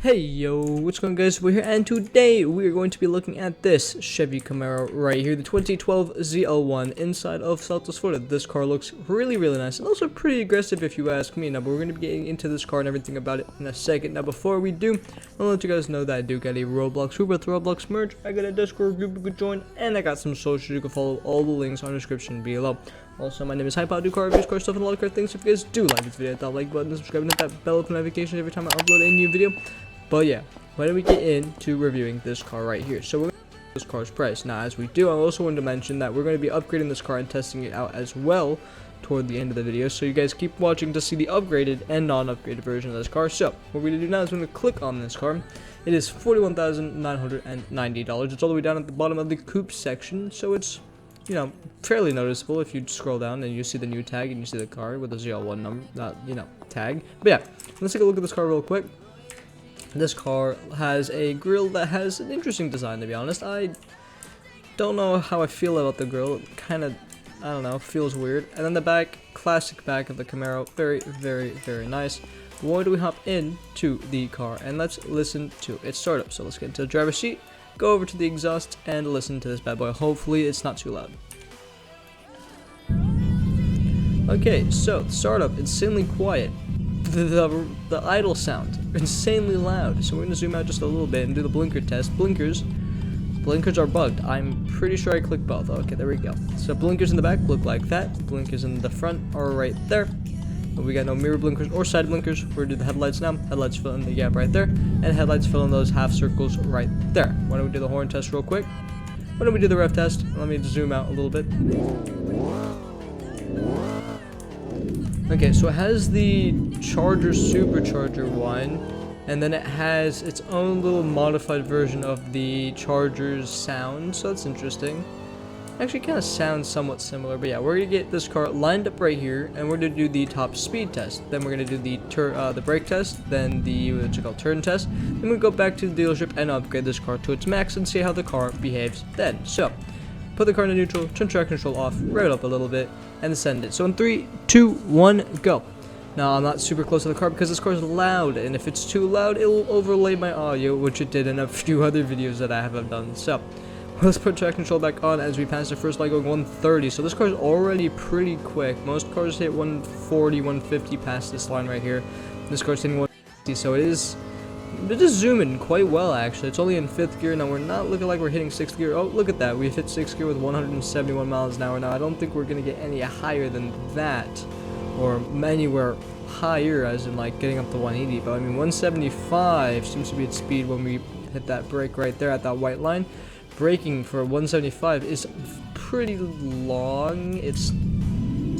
Hey yo, what's going on guys, we're here and today we are going to be looking at this Chevy Camaro right here, the 2012 ZL1 inside of Southwest Florida. This car looks really nice and also pretty aggressive if you ask me. Now, but we're going to be getting into this car and everything about it in a second. Now before we do, I'll let you guys know that I do get a Roblox Group with Roblox merch, I got a Discord group you could join, and I got some socials you can follow. All the links are in the description below. Also, my name is Heyo, I do car reviews, car stuff, and a lot of car things. If you guys do like this video, hit that like button, subscribe, and hit that bell for notifications every time I upload a new video. But yeah, why don't we get into reviewing this car right here? So we're going to this car's price. Now, as we do, I also wanted to mention that we're going to be upgrading this car and testing it out as well toward the end of the video. So you guys keep watching to see the upgraded and non-upgraded version of this car. So what we're going to do now is we're going to click on this car. It is $41,990. It's all the way down at the bottom of the coupe section. So it's, you know, fairly noticeable if you scroll down and you see the new tag and you see the car with the ZL1 number, tag. But yeah, let's take a look at this car real quick. This car has a grille that has an interesting design, to be honest. I don't know how I feel about the grille. It kind of, I don't know, feels weird. And then the back, classic back of the Camaro, very nice. Why do we hop into the car and let's listen to its startup? So let's get into the driver's seat, go over to the exhaust, and listen to this bad boy. Hopefully it's not too loud. Okay, so startup, insanely quiet. The idle sound, insanely loud. So we're gonna zoom out just a little bit and do the blinker test. Blinkers are bugged. I'm pretty sure I clicked both. Okay, there we go. So blinkers in the back look like that. Blinkers in the front are right there. But we got no mirror blinkers or side blinkers. We're gonna do the headlights now. Headlights fill in the gap right there, and headlights fill in those half circles right there. Why don't we do the horn test real quick? Why don't we do the rev test? Let me zoom out a little bit. Okay, so it has the Charger supercharger one, and then it has its own little modified version of the Charger's sound, so that's interesting. Actually, kind of sounds somewhat similar, but yeah, we're gonna get this car lined up right here, and we're gonna do the top speed test. Then we're gonna do the brake test, then the turn test. Then we go back to the dealership and upgrade this car to its max and see how the car behaves then. So, put the car into neutral, turn traction control off, rev it up a little bit, and send it. So in 3, 2, 1, go. Now I'm not super close to the car because this car is loud, and if it's too loud, it'll overlay my audio, which it did in a few other videos that I have done. So let's put traction control back on as we pass the first light going 130. So this car is already pretty quick. Most cars hit 140, 150 past this line right here. This car's hitting 160, so it is zooming quite well, actually. It's only in 5th gear. Now we're not looking like we're hitting 6th gear. Oh, look at that. We've hit 6th gear with 171 miles an hour. Now I don't think we're going to get any higher than that, or anywhere higher as in like getting up to 180, but I mean 175 seems to be its speed when we hit that brake right there at that white line. Braking for 175 is pretty long. It's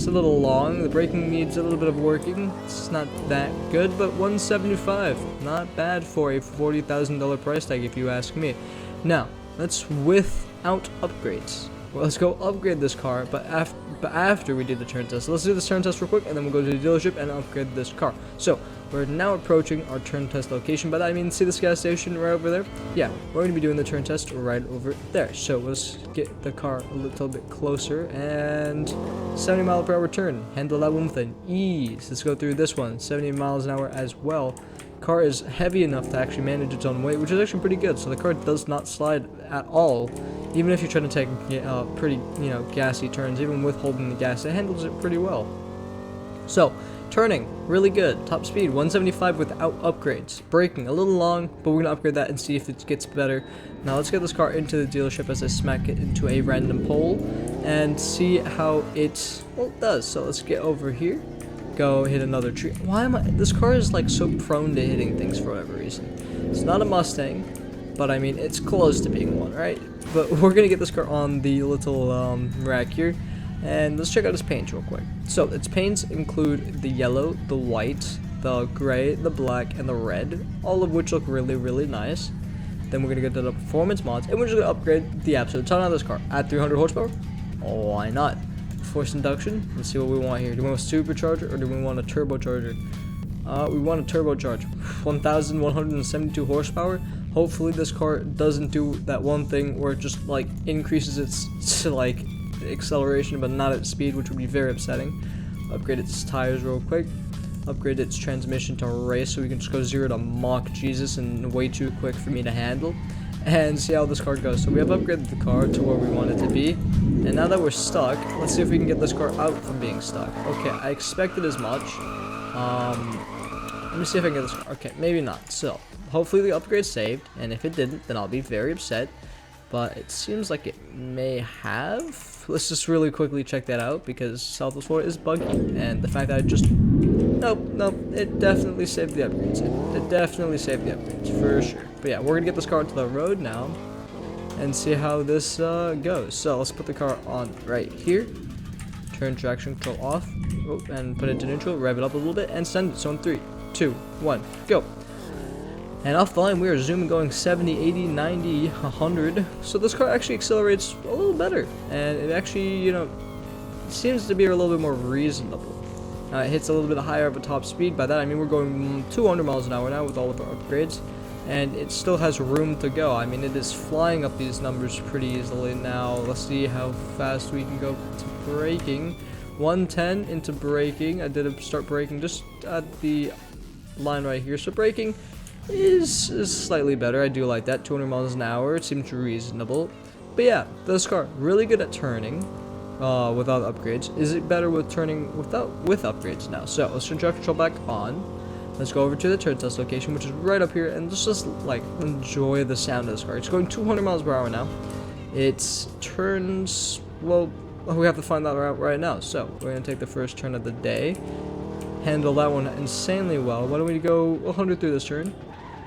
a little long. The braking needs a little bit of working. It's not that good, but 175, not bad for a $40,000 price tag if you ask me. Now, let's without upgrades. Well, let's go upgrade this car, but after we do the turn test. So let's do this turn test real quick, and then we'll go to the dealership and upgrade this car. So we're now approaching our turn test location, but I mean, see this gas station right over there? Yeah, we're going to be doing the turn test right over there. So let's get the car a little bit closer, and 70 mile per hour turn. Handle that one with an ease. Let's go through this one, 70 miles an hour as well. Car is heavy enough to actually manage its own weight, which is actually pretty good. So the car does not slide at all, even if you're trying to take pretty gassy turns. Even with holding the gas, it handles it pretty well. So turning really good. Top speed 175 without upgrades. Braking a little long, but we're gonna upgrade that and see if it gets better. Now let's get this car into the dealership as I smack it into a random pole and see how it does. So let's get over here. Go hit another tree. This car is like so prone to hitting things for whatever reason. It's not a Mustang, but I mean it's close to being one, right? But we're gonna get this car on the little rack here, and let's check out its paints real quick. So its paints include the yellow, the white, the gray, the black, and the red, all of which look really nice. Then we're gonna get to the performance mods, and we're just gonna upgrade the absolute ton out of this car at 300 horsepower. Why not? Forced induction. Let's see what we want here. Do we want a supercharger or do we want a turbocharger? We want a turbocharge. 1,172 horsepower. Hopefully this car doesn't do that one thing where it just like increases its acceleration but not its speed, which would be very upsetting. Upgrade its tires real quick. upgrade its transmission to race so we can just go 0 to Mach Jesus and way too quick for me to handle. And see how this car goes. So we have upgraded the car to where we want it to be. And now that we're stuck, let's see if we can get this car out from being stuck. Okay, I expected as much. Let me see if I can get this car. Okay, maybe not. So, hopefully the upgrade saved. And if it didn't, then I'll be very upset. But it seems like it may have. Let's just really quickly check that out because Southwest 4 is buggy. And the fact that I just... Nope, it definitely saved the upgrades. It definitely saved the upgrades, for sure. But yeah, we're gonna get this car onto the road now and see how this goes. So let's put the car on right here. Turn traction control off. Oh, and put it into neutral, rev it up a little bit, and send it. So in 3, 2, 1, go. And off the line, we are zooming, going 70, 80, 90, 100. So this car actually accelerates a little better. And it actually, you know, seems to be a little bit more reasonable. It hits a little bit higher of a top speed. By that, I mean we're going 200 miles an hour now with all of our upgrades. And it still has room to go. I mean, it is flying up these numbers pretty easily now. Let's see how fast we can go to braking. 110 into braking. I did start braking just at the line right here. So braking is slightly better. I do like that. 200 miles an hour. It seems reasonable. But yeah, this car really good at turning without upgrades. Is it better with turning with upgrades now? So let's turn traction control back on. Let's go over to the turn test location, which is right up here, and just like enjoy the sound of this car. It's going 200 miles per hour now. It turns, well, we have to find that out right now. So we're gonna take the first turn of the day. Handle that one insanely well. Why don't we go 100 through this turn?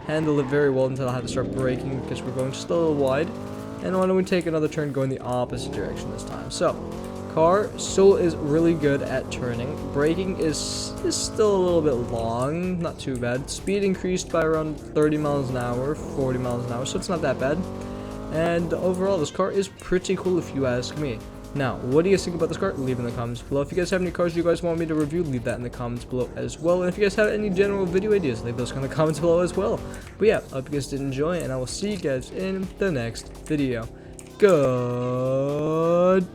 Handle it very well until I have to start braking because we're going just a little wide. And why don't we take another turn going the opposite direction this time? So, car still is really good at turning. Braking is still a little bit long, not too bad. Speed increased by around 30 miles an hour, 40 miles an hour, so it's not that bad. And overall, this car is pretty cool if you ask me. Now, what do you guys think about this car? Leave in the comments below. If you guys have any cars you guys want me to review, leave that in the comments below as well. And if you guys have any general video ideas, leave those in the comments below as well. But yeah, I hope you guys did enjoy, and I will see you guys in the next video. Goodbye.